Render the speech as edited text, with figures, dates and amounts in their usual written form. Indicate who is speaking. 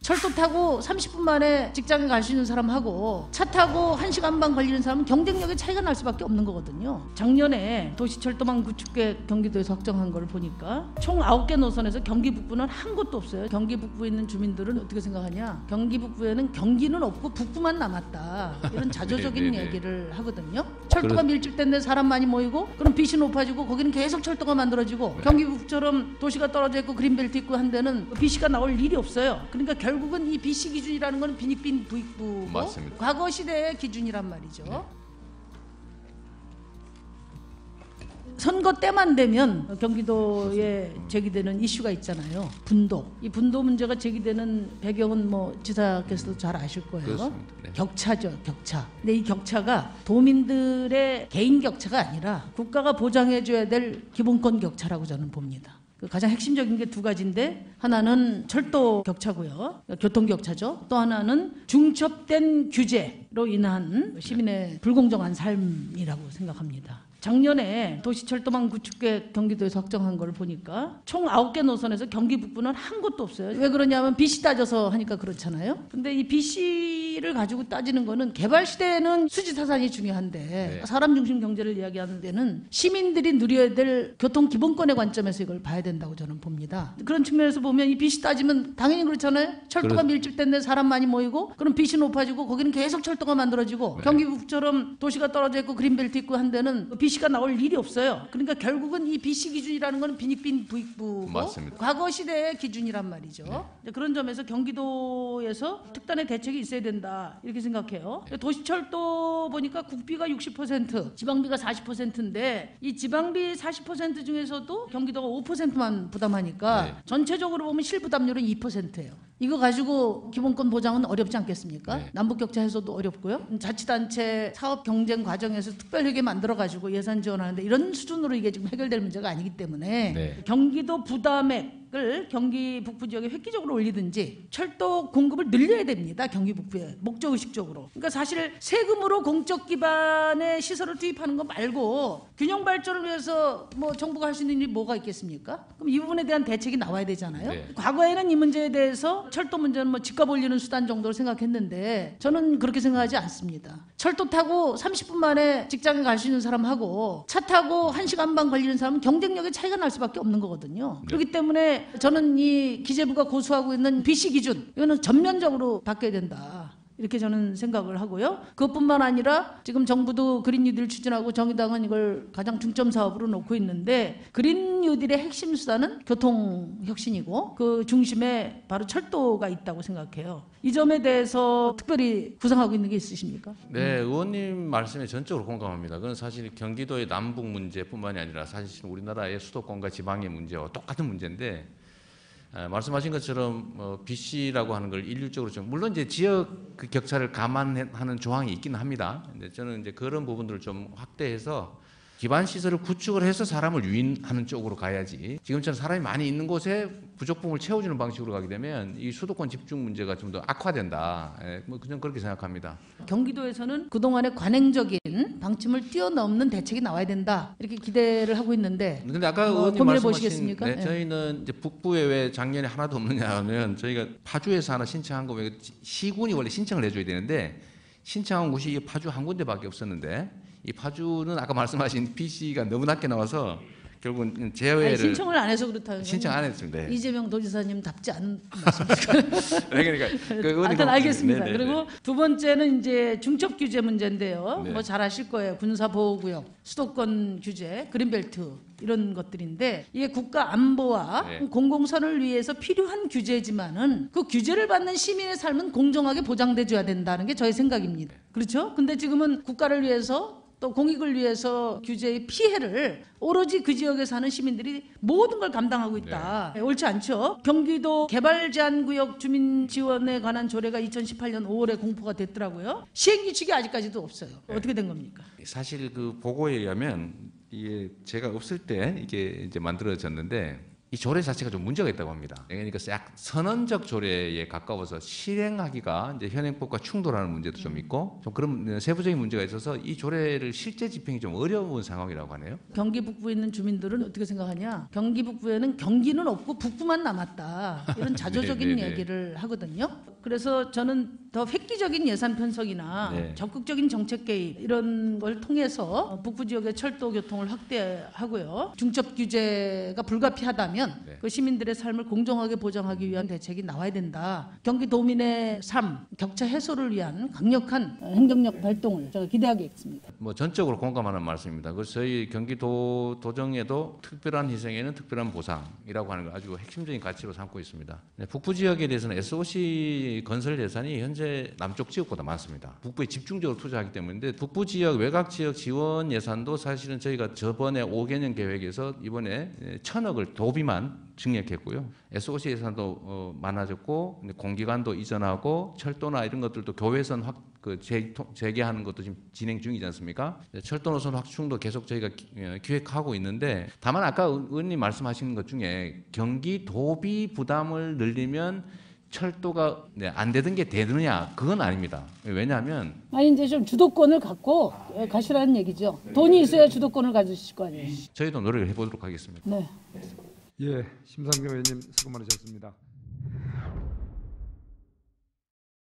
Speaker 1: 철도 타고 30분 만에 직장에 갈 수 있는 사람하고 차 타고 1시간 반 걸리는 사람은 경쟁력의 차이가 날 수밖에 없는 거거든요. 작년에 도시철도망 구축계 경기도에서 확정한 걸 보니까 총 9개 노선에서 경기 북부는 한 곳도 없어요. 경기 북부에 있는 주민들은 어떻게 생각하냐? 경기 북부에는 경기는 없고 북부만 남았다. 이런 자조적인 얘기를 하거든요. 철도가 밀집된 데 사람 많이 모이고 그럼 빚이 높아지고 거기는 계속 철도가 만들어지고 경기 북부처럼 도시가 떨어져 있고 그린벨트 있고 한 데는 BC가 나올 일이 없어요. 그러니까 결국은 이 BC 기준이라는 건 빈익빈 부익부고
Speaker 2: 맞습니다.
Speaker 1: 과거 시대의 기준이란 말이죠.
Speaker 2: 네.
Speaker 1: 선거 때만 되면 경기도에 제기되는 이슈가 있잖아요. 분도. 이 분도 문제가 제기되는 배경은 뭐 지사께서도 잘 아실 거예요.
Speaker 2: 그렇습니다. 네.
Speaker 1: 격차죠, 격차. 근데 이 격차가 도민들의 개인 격차가 아니라 국가가 보장해줘야 될 기본권 격차라고 저는 봅니다. 그 가장 핵심적인 게 두 가지인데 하나는 철도 격차고요. 교통 격차죠. 또 하나는 중첩된 규제로 인한 시민의 불공정한 삶이라고 생각합니다. 작년에 도시철도망 구축계 경기도에서 확정한 걸 보니까 총 9개 노선에서 경기 북부는 한 곳도 없어요. 왜 그러냐면 BC 따져서 하니까 그렇잖아요. 근데 이 BC를 가지고 따지는 거는 개발 시대에는 수지타산이 중요한데 사람 중심 경제를 이야기하는 데는 시민들이 누려야 될 교통 기본권의 관점에서 이걸 봐야 된다고 저는 봅니다. 그런 측면에서 보면 이 BC 따지면 당연히 그렇잖아요. 철도가 밀집된 데 사람 많이 모이고 그럼 빚이 높아지고 거기는 계속 철도가 만들어지고 경기 북부처럼 도시가 떨어져 있고 그린벨트 있고 한 데는 BC가 나올 일이 없어요. 그러니까 결국은 이 BC 기준이라는 건 빈익빈 부익부고
Speaker 2: 맞습니다.
Speaker 1: 과거 시대의 기준이란 말이죠. 그런 점에서 경기도에서 특단의 대책이 있어야 된다 이렇게 생각해요. 도시철도 보니까 국비가 60%, 지방비가 40%인데 이 지방비 40% 중에서도 경기도가 5%만 부담하니까 전체적으로 보면 실부담률은 2%예요. 이거 가지고 기본권 보장은 어렵지 않겠습니까? 남북격차 해소도 어렵고요. 자치단체 사업 경쟁 과정에서 특별회계 만들어가지고 예산 지원하는데 이런 수준으로 이게 지금 해결될 문제가 아니기 때문에 경기도 부담액을 경기 북부 지역에 획기적으로 올리든지 철도 공급을 늘려야 됩니다. 경기 북부에 목적의식적으로. 그러니까 사실 세금으로 공적 기반의 시설을 투입하는 거 말고 균형 발전을 위해서 뭐 정부가 할 수 있는 일이 뭐가 있겠습니까? 그럼 이 부분에 대한 대책이 나와야 되잖아요. 과거에는 이 문제에 대해서 철도 문제는 뭐 집값 올리는 수단 정도로 생각했는데 저는 그렇게 생각하지 않습니다. 철도 타고 30분 만에 직장에 갈 수 있는 사람하고 차 타고 1시간 반 걸리는 사람은 경쟁력의 차이가 날 수밖에 없는 거거든요. 그렇기 때문에 저는 이 기재부가 고수하고 있는 BC 기준 이거는 전면적으로 바뀌어야 된다. 이렇게 저는 생각을 하고요. 그것뿐만 아니라 지금 정부도 그린 뉴딜 추진하고 정의당은 이걸 가장 중점 사업으로 놓고 있는데 그린 뉴딜의 핵심 수단은 교통 혁신이고 그 중심에 바로 철도가 있다고 생각해요. 이 점에 대해서 특별히 구상하고 있는 게 있으십니까?
Speaker 2: 네, 의원님 말씀에 전적으로 공감합니다. 그건 사실 경기도의 남북 문제뿐만이 아니라 사실 우리나라의 수도권과 지방의 문제와 똑같은 문제인데 말씀하신 것처럼 BC라고 하는 걸 일률적으로 좀 물론 이제 지역 그 격차를 감안하는 조항이 있기는 합니다. 근데 저는 이제 그런 부분들을 좀 확대해서 기반 시설을 구축을 해서 사람을 유인하는 쪽으로 가야지. 지금처럼 사람이 많이 있는 곳에 부족분을 채워주는 방식으로 가게 되면 이 수도권 집중 문제가 좀 더 악화된다. 뭐 그냥 그렇게 생각합니다.
Speaker 1: 경기도에서는 그동안의 관행적인 방침을 뛰어넘는 대책이 나와야 된다 이렇게 기대를 하고 있는데.
Speaker 2: 근데 아까 의원님
Speaker 1: 고민해
Speaker 2: 말씀하신
Speaker 1: 보시겠습니까?
Speaker 2: 저희는 이제 북부에 왜 작년에 하나도 없느냐 하면 저희가 파주에서 하나 신청한 거 왜 시군이 원래 신청을 해줘야 되는데 신청한 곳이 파주 한 군데밖에 없었는데. 이 파주는 아까 말씀하신 BC가 너무 낮게 나와서 결국은 제외를
Speaker 1: 신청을 안 해서 그렇다는
Speaker 2: 신청 안 했습니다.
Speaker 1: 이재명 도지사님 답지 않은 말씀입니까?
Speaker 2: 그러니까
Speaker 1: 하여튼 알겠습니다.
Speaker 2: 네네네.
Speaker 1: 그리고 두 번째는 이제 중첩 규제 문제인데요.
Speaker 2: 네.
Speaker 1: 뭐 잘 아실 거예요. 군사보호구역, 수도권 규제, 그린벨트 이런 것들인데 이게 국가 안보와 공공선을 위해서 필요한 규제지만은 그 규제를 받는 시민의 삶은 공정하게 보장돼 줘야 된다는 게 저의 생각입니다. 그렇죠? 근데 지금은 국가를 위해서 또 공익을 위해서 규제의 피해를 오로지 그 지역에 사는 시민들이 모든 걸 감당하고 있다. 옳지 않죠? 경기도 개발제한구역 주민 지원에 관한 조례가 2018년 5월에 공포가 됐더라고요. 시행규칙이 아직까지도 없어요. 어떻게 된 겁니까?
Speaker 2: 사실 그 보고에 의하면 이게 제가 없을 때 이게 이제 만들어졌는데 이 조례 자체가 좀 문제가 있다고 합니다. 그러니까 약 선언적 조례에 가까워서 실행하기가 이제 현행법과 충돌하는 문제도 좀 있고 좀 그런 세부적인 문제가 있어서 이 조례를 실제 집행이 좀 어려운 상황이라고 하네요.
Speaker 1: 경기 북부에 있는 주민들은 어떻게 생각하냐? 경기 북부에는 경기는 없고 북부만 남았다. 이런 자조적인
Speaker 2: 네네네.
Speaker 1: 얘기를 하거든요. 그래서 저는 더 획기적인 예산 편성이나
Speaker 2: 네.
Speaker 1: 적극적인 정책 개입 이런 걸 통해서 북부 지역의 철도 교통을 확대하고요. 중첩 규제가 불가피하다면
Speaker 2: 네.
Speaker 1: 그 시민들의 삶을 공정하게 보장하기 위한 대책이 나와야 된다. 경기도민의 삶, 격차 해소를 위한 강력한 행정력 발동을 제가 기대하겠습니다.
Speaker 2: 뭐 전적으로 공감하는 말씀입니다. 그래서 저희 경기도 도정에도 특별한 희생에는 특별한 보상이라고 하는 걸 아주 핵심적인 가치로 삼고 있습니다. 네, 북부 지역에 대해서는 SOC 건설 예산이 현재 남쪽 지역보다 많습니다. 북부에 집중적으로 투자하기 때문인데 북부 지역 외곽 지역 지원 예산도 사실은 저희가 저번에 5개년 계획에서 이번에 1,000억을 도비만 증액했고요. SOC 예산도 많아졌고 공기관도 이전하고 철도나 이런 것들도 교외선 재개하는 것도 지금 진행 중이지 않습니까? 철도 노선 확충도 계속 저희가 기획하고 있는데 다만 아까 의원님 말씀하신 것 중에 경기 도비 부담을 늘리면 철도가 안 되던 게 되느냐 그건 아닙니다. 왜냐하면
Speaker 3: 아니 이제 좀 주도권을 갖고 가시라는 얘기죠. 돈이 있어야 주도권을 가지실 거 아니에요.
Speaker 2: 저희도 노력을 해보도록 하겠습니다.
Speaker 3: 네.
Speaker 4: 예, 심상정 의원님 수고 많으셨습니다.